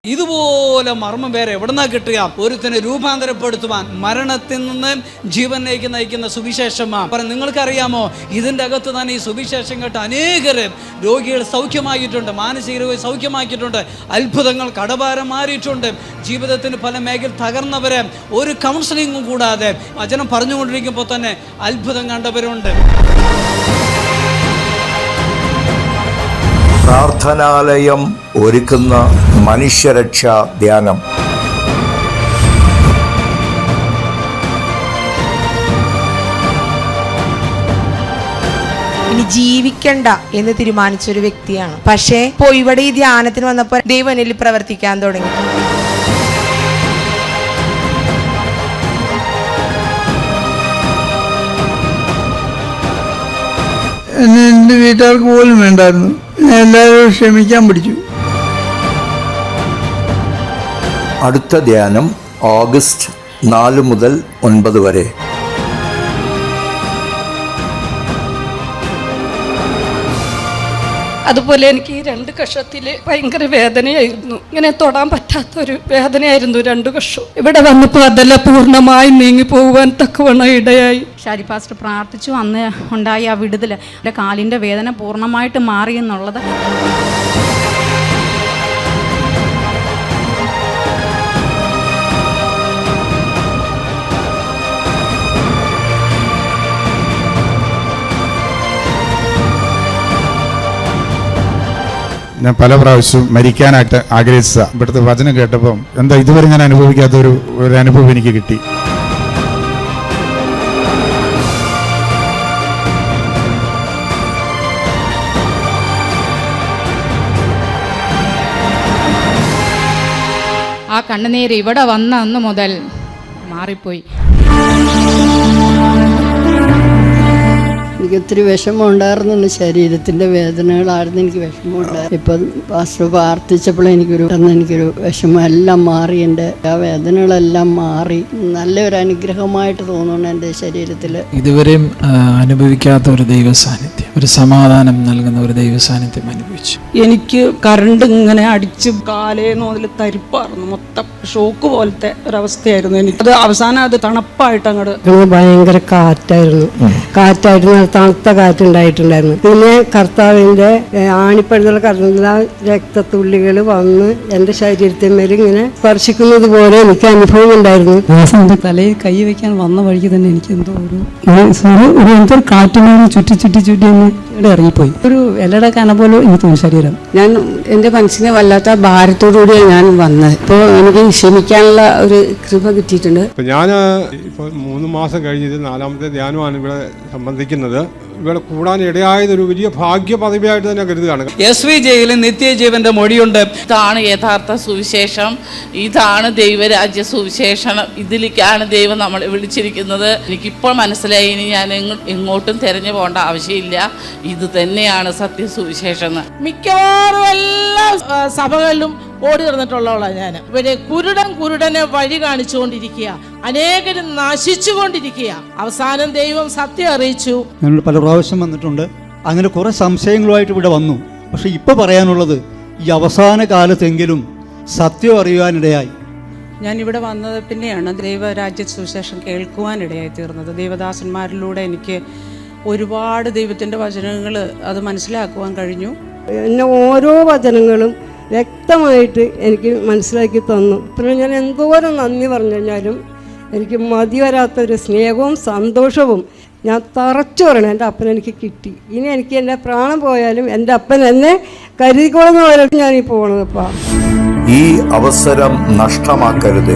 ഇതുപോലെ മർമ്മം വേറെ എവിടുന്നാ കിട്ടുക? ഒരുത്തിനെ രൂപാന്തരപ്പെടുത്തുവാൻ, മരണത്തിൽ നിന്ന് ജീവനിലേക്ക് നയിക്കുന്ന സുവിശേഷമാണ്. നിങ്ങൾക്കറിയാമോ, ഇതിൻ്റെ അകത്ത് തന്നെ ഈ സുവിശേഷം കേട്ട് അനേകർ രോഗികൾ സൗഖ്യമാക്കിയിട്ടുണ്ട്, മാനസിക രോഗികൾ സൗഖ്യമാക്കിയിട്ടുണ്ട്, അത്ഭുതങ്ങൾ കടഭാരം മാറിയിട്ടുണ്ട്. ജീവിതത്തിന് പല മേഖല തകർന്നവരെ ഒരു കൗൺസിലിങ്ങും കൂടാതെ വചനം പറഞ്ഞുകൊണ്ടിരിക്കുമ്പോൾ തന്നെ അത്ഭുതം കണ്ടവരുണ്ട്. പ്രാർത്ഥനാലയം ഒരുക്കുന്ന മനുഷ്യരക്ഷാ ധ്യാനം. ഇനി ജീവിക്കണ്ട എന്ന് തീരുമാനിച്ചൊരു വ്യക്തിയാണ്. പക്ഷേ ഇപ്പോൾ ഇവിടെ ഈ ധ്യാനത്തിന് വന്നപ്പോൾ ദൈവം എന്നിൽ പ്രവർത്തിക്കാൻ തുടങ്ങി. എൻ്റെ വീട്ടുകാർക്ക് പോലും വേണ്ടായിരുന്നു. എല്ലാവരും ക്ഷമിക്കാൻ പഠിച്ചു. അടുത്ത ധ്യാനം ഓഗസ്റ്റ് 4 മുതൽ 9 വരെ. അതുപോലെ എനിക്ക് ഈ 2 കഷത്തിൽ ഭയങ്കര വേദനയായിരുന്നു. ഇങ്ങനെ തൊടാൻ പറ്റാത്തൊരു വേദനയായിരുന്നു 2 കഷവും. ഇവിടെ വന്നപ്പോൾ അതെല്ലാം പൂർണ്ണമായി നീങ്ങിപ്പോകുവാൻ തക്കവണ്ണം ഇടയായി. ഷാരി പാസ്റ്റർ പ്രാർത്ഥിച്ചു. അന്ന് ഉണ്ടായ ആ വിടുതൽ, എൻ്റെ കാലിൻ്റെ വേദന പൂർണ്ണമായിട്ട് മാറി എന്നുള്ളത്. ഞാൻ പല പ്രാവശ്യവും മരിക്കാനായിട്ട് ആഗ്രഹിച്ച ഇവിടുത്തെ വചനം കേട്ടപ്പം എന്താ ഇതുവരെ ഞാൻ അനുഭവിക്കാത്ത ഒരു അനുഭവം എനിക്ക് കിട്ടി. ആ കണ്ണുനീര് ഇവിടെ വന്ന അന്ന് മുതൽ മാറിപ്പോയി. എനിക്ക് ഒത്തിരി വിഷമം ഉണ്ടായിരുന്നുണ്ട്. ശരീരത്തിൻ്റെ വേദനകളായിരുന്നു എനിക്ക് വിഷമമുണ്ടായിരുന്നു. ഇപ്പം പാസ്റ്റർ പ്രാർത്ഥിച്ചപ്പോൾ എനിക്കൊരു വിഷമം എല്ലാം മാറി. എൻ്റെ ആ വേദനകളെല്ലാം മാറി. നല്ലൊരു അനുഗ്രഹമായിട്ട് തോന്നുന്നു എൻ്റെ ശരീരത്തിൽ. ഇതുവരെയും അനുഭവിക്കാത്ത ഒരു ദൈവ സാന്നിധ്യം, ഒരു സമാധാനം നൽകുന്ന ഒരു ദൈവ സാന്നിധ്യം അനുഭവിച്ചു. എനിക്ക് കറണ്ട് ഇങ്ങനെ അടിച്ച് കാലേന്ന് മുതൽ തരിപ്പായിരുന്നു. മൊത്തം ഷോക്ക് പോലത്തെ ഒരവസ്ഥയായിരുന്നു എനിക്ക്. അത് അവസാനം അത് തണുപ്പായിട്ട് അങ്ങോട്ട് ഭയങ്കര കാറ്റായിരുന്നു. തണുത്ത കാറ്റുണ്ടായിട്ടുണ്ടായിരുന്നു. പിന്നെ കർത്താവിൻ്റെ ആണിപ്പഴുതുള്ള കടന്ന രക്തത്തുള്ളികൾ വന്ന് എൻ്റെ ശരീരത്തിന്മേൽ ഇങ്ങനെ സ്പർശിക്കുന്നത് പോലെ എനിക്ക് അനുഭവം ഉണ്ടായിരുന്നു. എൻ്റെ തലയിൽ കൈ വയ്ക്കാൻ വന്ന വഴിക്ക് തന്നെ എനിക്ക് എന്തോ എന്തൊരു കാറ്റുമായി ചുറ്റി ഒന്ന് ഇവിടെ ഇറങ്ങിപ്പോയി. ഒരു ഇലയുടെ കന പോലെ എനിക്ക് തോന്നി ശരീരം. ഞാൻ എൻ്റെ മനസ്സിനെ വല്ലാത്ത ഭാരത്തോടുകൂടിയാണ് ഞാൻ വന്നത്. ഇപ്പോൾ എനിക്ക് ക്ഷമിക്കാനുള്ള ഒരു കൃപ കിട്ടിയിട്ടുണ്ട്. ഞാൻ ഇപ്പോൾ 3 മാസം കഴിഞ്ഞത് 4ാമത്തെ ധ്യാനമാണ് ഇവിടെ സംബന്ധിക്കുന്നത്. ഇവിടെ കൂടാൻ ഇടയായത് ഒരു വലിയ ഭാഗ്യ പദവിയായിട്ട് തന്നെ കരുതുകയാണ്. SVJയിൽ നിത്യജീവന്റെ മൊഴിയുണ്ട്. ഇതാണ് യഥാർത്ഥ സുവിശേഷം, ഇതാണ് ദൈവരാജ്യ സുവിശേഷം, ഇതിലേക്കാണ് ദൈവം നമ്മളെ വിളിച്ചിരിക്കുന്നത്. എനിക്കിപ്പോൾ മനസ്സിലായി, ഇനി ഞാൻ എങ്ങോട്ടും തിരഞ്ഞു പോകേണ്ട ആവശ്യമില്ല, ഇത് തന്നെയാണ് സത്യസുവിശേഷം. മിക്കവാറും എല്ലാ സഭകളിലും ഓടി നടന്നിട്ടുള്ളവളാണ് ഞാൻ. ഇവരെ കുരുടനെ വഴി കാണിച്ചുകൊണ്ടിരിക്കുക, അനേകരും നശിച്ചുകൊണ്ടിരിക്കുക. അവസാനം ദൈവം സത്യം അറിയിച്ചു. ഞങ്ങൾ പല പ്രാവശ്യം വന്നിട്ടുണ്ട്. അങ്ങനെ കുറേ സംശയങ്ങളുമായിട്ട് ഇവിടെ വന്നു. പക്ഷെ ഇപ്പോൾ പറയാനുള്ളത്, ഈ അവസാന കാലത്തെങ്കിലും സത്യം അറിയുവാനിടയായി. ഞാൻ ഇവിടെ വന്നത് പിന്നെയാണ് ദൈവരാജ്യ സുവിശേഷം കേൾക്കുവാനിടയായി തീർന്നത്. ദൈവദാസന്മാരിലൂടെ എനിക്ക് ഒരുപാട് ദൈവത്തിൻ്റെ വചനങ്ങൾ അത് മനസ്സിലാക്കുവാൻ കഴിഞ്ഞു. എന്നെ ഓരോ വചനങ്ങളും വ്യക്തമായിട്ട് എനിക്ക് മനസ്സിലാക്കി തന്നു. പിന്നെ ഞാൻ എന്തോരം നന്ദി പറഞ്ഞു കഴിഞ്ഞാലും എനിക്ക് മതി വരാത്തൊരു സ്നേഹവും സന്തോഷവും ഞാൻ തറച്ചു പറയണം. എൻ്റെ അപ്പൻ എനിക്ക് കിട്ടി. ഇനി എനിക്ക് എൻ്റെ പ്രാണം പോയാലും എൻ്റെ അപ്പൻ എന്നെ കരുതിക്കൊള്ളുന്ന പോലെ ഞാൻ ഈ പോകണത്. ഈ അവസരം നഷ്ടമാക്കരുത്.